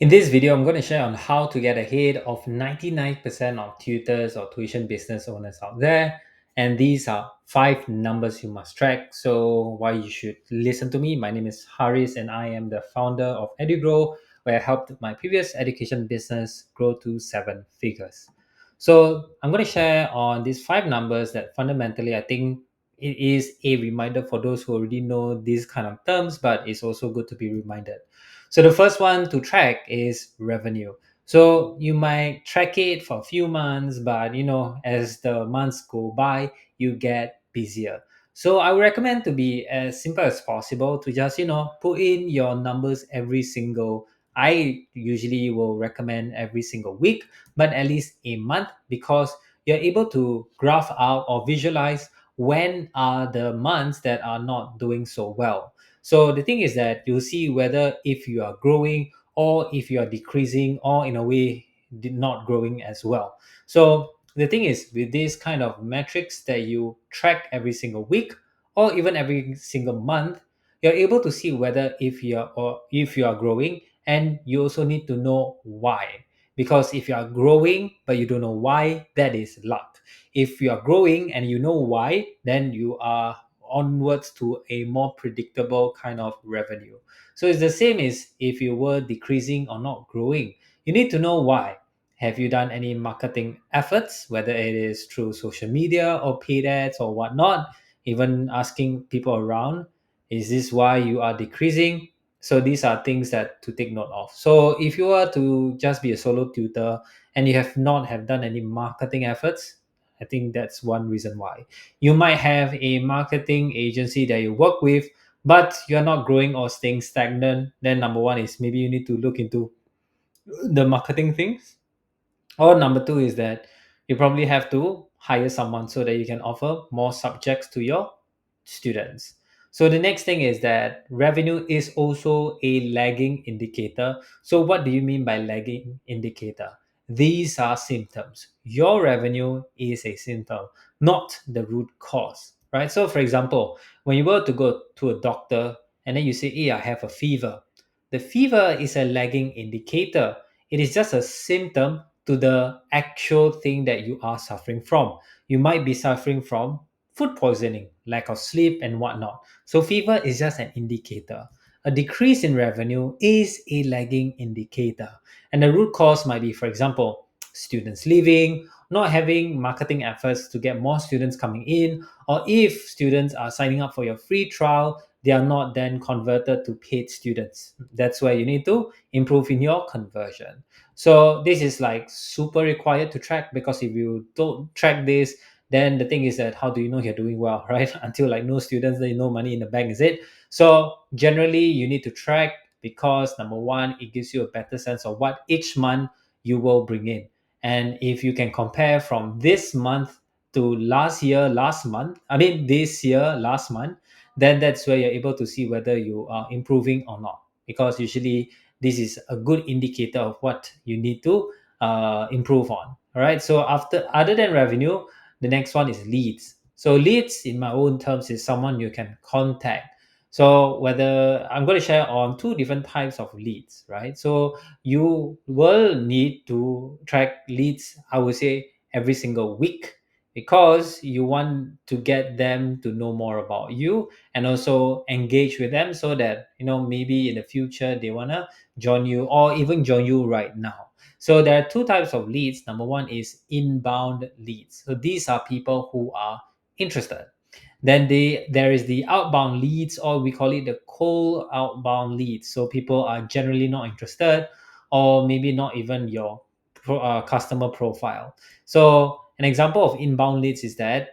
In this video, I'm going to share on how to get ahead of 99% of tutors or tuition business owners out there. And these are five numbers you must track. So why you should listen to me. My name is Haris and I am the founder of EduGrow, where I helped my previous education business grow to seven figures. So I'm going to share on these five numbers that fundamentally I think it is a reminder for those who already know these kind of terms, but it's also good to be reminded. So the first one to track is revenue. So you might track it for a few months, but as the months go by, you get busier. So I would recommend to be as simple as possible to just put in your numbers every single. I usually will recommend every single week, but at least a month because you're able to graph out or visualize when are the months that are not doing so well. So the thing is that you'll see whether if you are growing or if you are decreasing or in a way not growing as well. So the thing is with these kind of metrics that you track every single week or even every single month, you're able to see whether if you are growing, and you also need to know why. Because if you are growing but you don't know why, that is luck. If you are growing and you know why, then you are onwards to a more predictable kind of revenue. So it's the same as if you were decreasing or not growing. You need to know why. Have you done any marketing efforts, whether it is through social media or paid ads or whatnot? Even asking people around, is this why you are decreasing? So these are things that to take note of. So if you are to just be a solo tutor and you have not have done any marketing efforts, I think that's one reason why. You might have a marketing agency that you work with, but you're not growing or staying stagnant. Then number one is maybe you need to look into the marketing things. Or number two is that you probably have to hire someone so that you can offer more subjects to your students. So the next thing is that revenue is also a lagging indicator. So what do you mean by lagging indicator? These are symptoms. Your revenue is a symptom, not the root cause, right? So for example, when you were to go to a doctor and then you say, hey, I have a fever. The fever is a lagging indicator. It is just a symptom to the actual thing that you are suffering from. You might be suffering from food poisoning, lack of sleep, and whatnot. So, fever is just an indicator. A decrease in revenue is a lagging indicator. And the root cause might be, for example, students leaving, not having marketing efforts to get more students coming in, or if students are signing up for your free trial, they are not then converted to paid students. That's where you need to improve in your conversion. So this is like super required to track, because if you don't track this, then the thing is that how do you know you're doing well, right? Until like no students, then no money in the bank, is it? So generally you need to track, because number one, it gives you a better sense of what each month you will bring in. And if you can compare from this month to last year last month, I mean this year last month, then that's where you're able to see whether you are improving or not, because usually this is a good indicator of what you need to improve on. All right, so after, other than revenue, the next one is leads. So leads in my own terms is someone you can contact. So whether I'm going to share on two different types of leads, right? So you will need to track leads, I would say, every single week, because you want to get them to know more about you and also engage with them, so that maybe in the future they want to join you or even join you right now. So there are two types of leads. Number one is inbound leads. So these are people who are interested. Then there is the outbound leads, or we call it the cold outbound leads. So people are generally not interested, or maybe not even your customer profile. So an example of inbound leads is that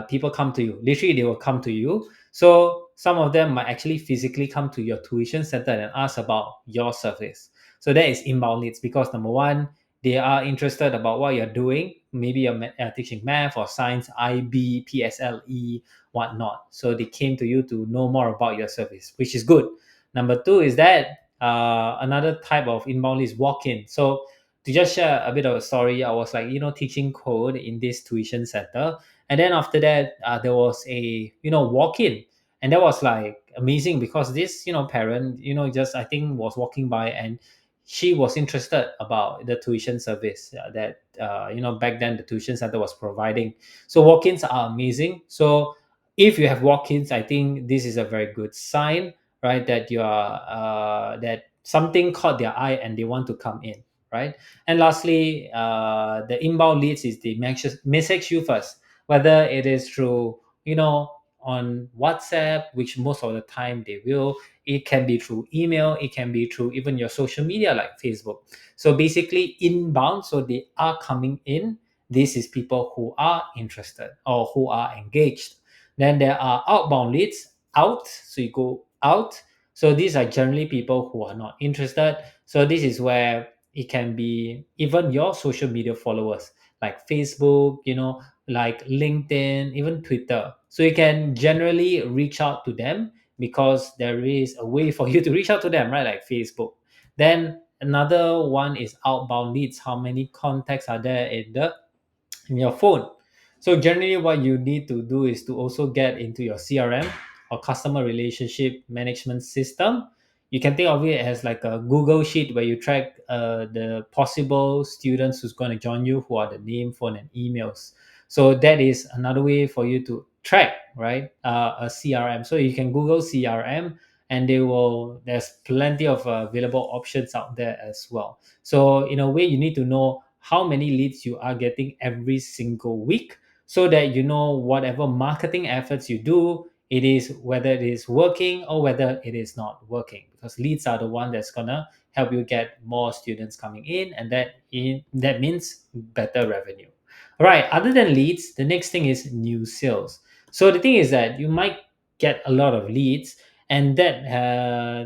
people come to you. Literally, they will come to you. So some of them might actually physically come to your tuition center and ask about your service. So that is inbound leads, because number one, they are interested about what you're doing. Maybe you're teaching math or science, IB, PSLE, whatnot. So they came to you to know more about your service, which is good. Number two is that another type of inbound is walk-in. So to just share a bit of a story, I was like, teaching code in this tuition center. And then after that, there was a, walk-in. And that was like amazing, because this, parent, just I think was walking by, and she was interested about the tuition service that back then the tuition center was providing. So walk-ins are amazing. So if you have walk-ins, I think this is a very good sign, right? That you are that something caught their eye and they want to come in, right? And lastly, the inbound leads is the message you first, whether it is through on WhatsApp, which most of the time they will. It can be through email, it can be through even your social media like Facebook. So basically inbound, so they are coming in. This is people who are interested or who are engaged. Then there are outbound leads, out, so you go out. So these are generally people who are not interested. So this is where it can be even your social media followers like Facebook, like LinkedIn, even Twitter. So you can generally reach out to them because there is a way for you to reach out to them, right? Like Facebook. Then another one is outbound leads. How many contacts are there in your phone? So generally what you need to do is to also get into your CRM or customer relationship management system. You can think of it as like a Google sheet where you track the possible students who's going to join you, who are the name, phone, and emails. So that is another way for you to track, right? A CRM. So you can Google CRM, and there's plenty of available options out there as well. So in a way, you need to know how many leads you are getting every single week, so that whatever marketing efforts you do, it is whether it is working or whether it is not working, because leads are the one that's gonna help you get more students coming in, and that means better revenue. All right, other than leads, the next thing is new sales. So the thing is that you might get a lot of leads, and that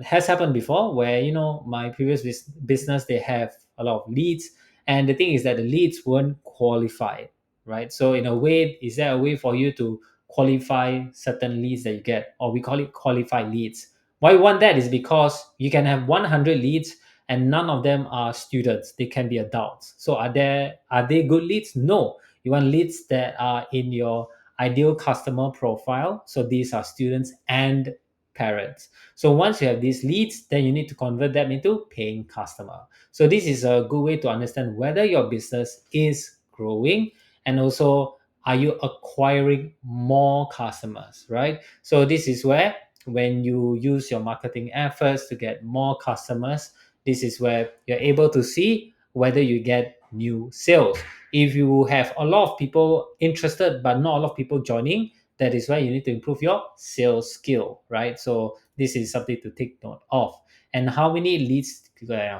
has happened before, where my previous business, they have a lot of leads, and the thing is that the leads weren't qualified, right? So in a way, is there a way for you to qualify certain leads that you get, or we call it qualified leads? Why we want that is because you can have 100 leads and none of them are students, they can be adults. So are they good leads? No. You want leads that are in your ideal customer profile. So these are students and parents. So once you have these leads, then you need to convert them into paying customer. So this is a good way to understand whether your business is growing, and also are you acquiring more customers, right? So this is where, when you use your marketing efforts to get more customers, this is where you're able to see whether you get new sales. If you have a lot of people interested but not a lot of people joining, that is why you need to improve your sales skill, right? So this is something to take note of. And how many leads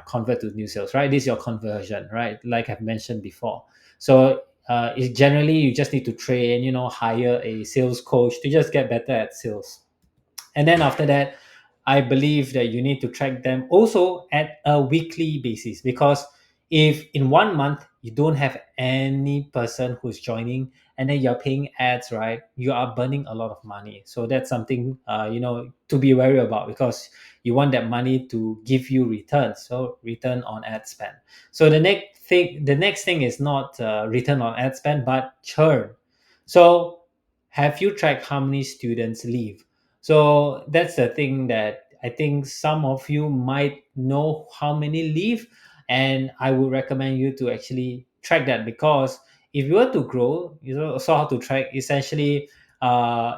convert to new sales, right? This is your conversion, right? Like I've mentioned before. So it's generally, you just need to train, hire a sales coach to just get better at sales. And then after that, I believe that you need to track them also at a weekly basis, because if in 1 month you don't have any person who's joining, and then you're paying ads, right, you are burning a lot of money. So that's something to be wary about, because you want that money to give you returns, so return on ad spend. So the next thing is not return on ad spend, but churn. So have you tracked how many students leave? So that's the thing that I think some of you might know how many leave, and I would recommend you to actually track that, because if you were to grow, you know also how to track essentially,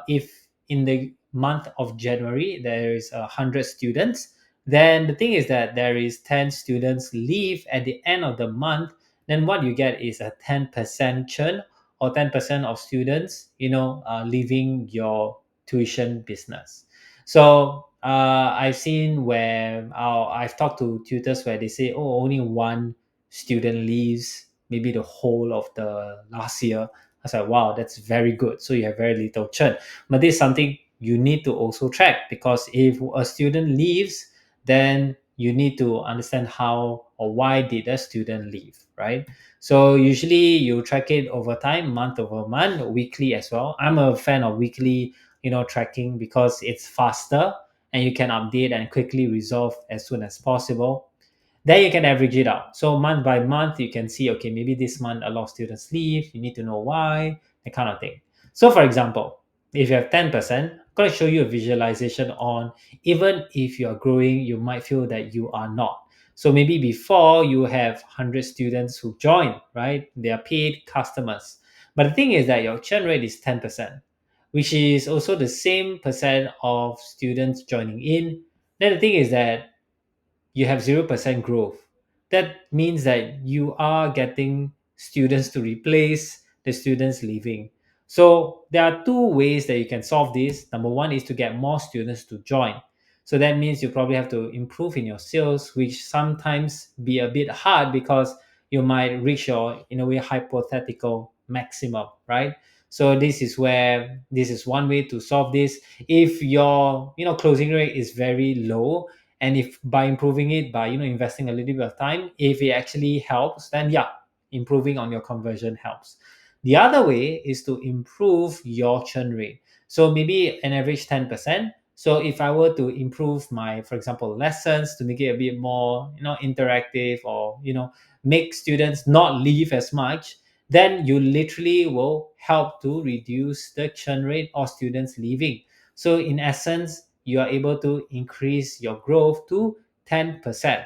if in the month of January there is 100 students, then the thing is that there is 10 students leave at the end of the month, then what you get is a 10% churn, or 10% of students leaving your tuition business. So I've seen where I've talked to tutors where they say, oh, only one student leaves maybe the whole of the last year. I was like, wow, that's very good. So you have very little churn. But this is something you need to also track, because if a student leaves, then you need to understand how or why did a student leave, right? So usually you track it over time, month over month, weekly as well. I'm a fan of weekly tracking, because it's faster and you can update and quickly resolve as soon as possible. Then you can average it out. So month by month, you can see, okay, maybe this month a lot of students leave. You need to know why, that kind of thing. So for example, if you have 10%, I'm going to show you a visualization on, even if you are growing, you might feel that you are not. So maybe before you have 100 students who join, right? They are paid customers. But the thing is that your churn rate is 10%, which is also the same percent of students joining in. Then the thing is that you have 0% growth. That means that you are getting students to replace the students leaving. So there are two ways that you can solve this. Number one is to get more students to join. So that means you probably have to improve in your sales, which sometimes be a bit hard because you might reach your, in a way, hypothetical maximum, right? So this is one way to solve this. If your, closing rate is very low, and if by improving it by, investing a little bit of time, if it actually helps, then yeah, improving on your conversion helps. The other way is to improve your churn rate. So maybe an average 10%. So if I were to improve my, for example, lessons to make it a bit more, interactive, or make students not leave as much, then you literally will help to reduce the churn rate of students leaving. So in essence, you are able to increase your growth to 10%.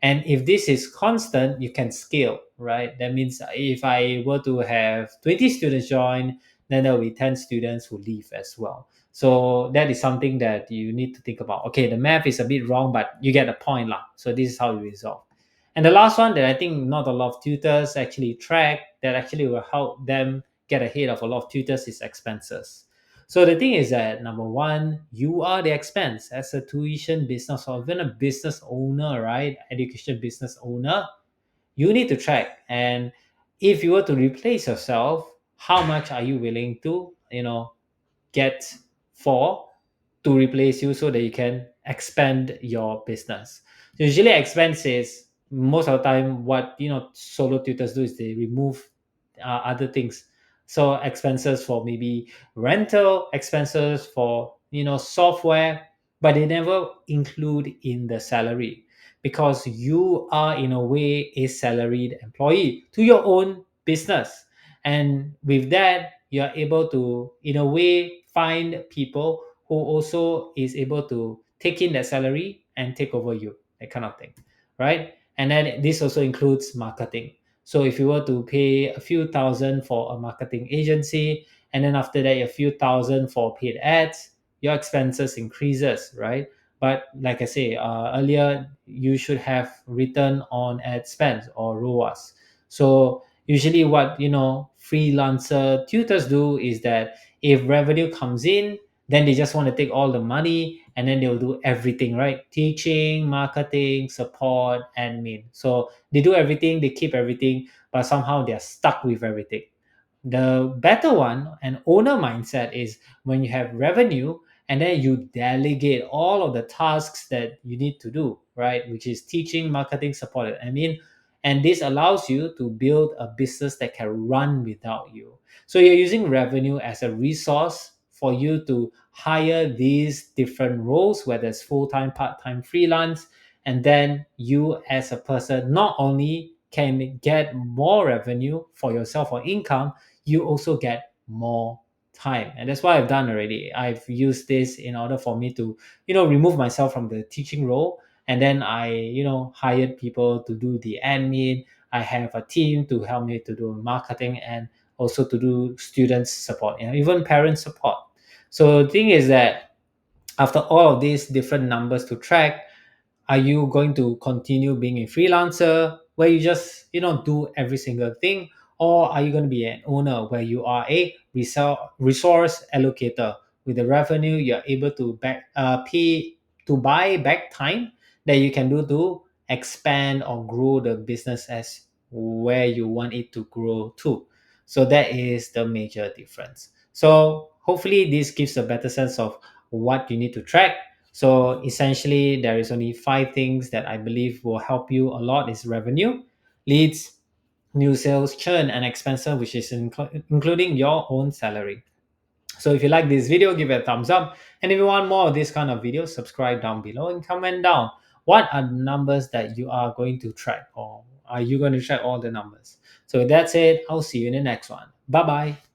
And if this is constant, you can scale, right? That means if I were to have 20 students join, then there will be 10 students who leave as well. So that is something that you need to think about. Okay, the math is a bit wrong, but you get the point lah. So this is how you resolve. And the last one that I think not a lot of tutors actually track, that actually will help them get ahead of a lot of tutors, is expenses. So the thing is that, number one, you are the expense as a tuition business or even a business owner, right? Education business owner, you need to track. And if you were to replace yourself, how much are you willing to, get for to replace you so that you can expand your business. So usually expenses, most of the time what solo tutors do is they remove other things. So expenses for maybe rental, expenses for software, but they never include in the salary, because you are in a way a salaried employee to your own business. And with that, you are able to, in a way, find people who also is able to take in that salary and take over you, that kind of thing, right? And then this also includes marketing. So if you were to pay a few thousand for a marketing agency, and then after that a few thousand for paid ads, your expenses increases, right? But like I say earlier, you should have return on ad spend, or ROAS. So usually what freelancer tutors do is that if revenue comes in, then they just want to take all the money and then they'll do everything, right? Teaching, marketing, support, admin. So they do everything, they keep everything, but somehow they're stuck with everything. The better one, an owner mindset, is when you have revenue and then you delegate all of the tasks that you need to do, right? Which is teaching, marketing, support, admin. And this allows you to build a business that can run without you. So you're using revenue as a resource for you to hire these different roles, whether it's full-time, part-time, freelance. And then you as a person not only can get more revenue for yourself or income, you also get more time. And that's what I've done already. I've used this in order for me to remove myself from the teaching role, and then I hired people to do the admin. I have a team to help me to do marketing, and also to do students support, even parent support. So the thing is that after all of these different numbers to track, are you going to continue being a freelancer where you just do every single thing, or are you going to be an owner where you are a resource allocator? With the revenue, you're able to pay to buy back time that you can do to expand or grow the business as where you want it to grow to. So that is the major difference. So hopefully this gives a better sense of what you need to track. So essentially, there is only five things that I believe will help you a lot: is revenue, leads, new sales, churn, and expenses, which is including your own salary. So if you like this video, give it a thumbs up. And if you want more of this kind of videos, subscribe down below and comment down what are the numbers that you are going to track, or are you going to track all the numbers. So that's it. I'll see you in the next one. Bye bye.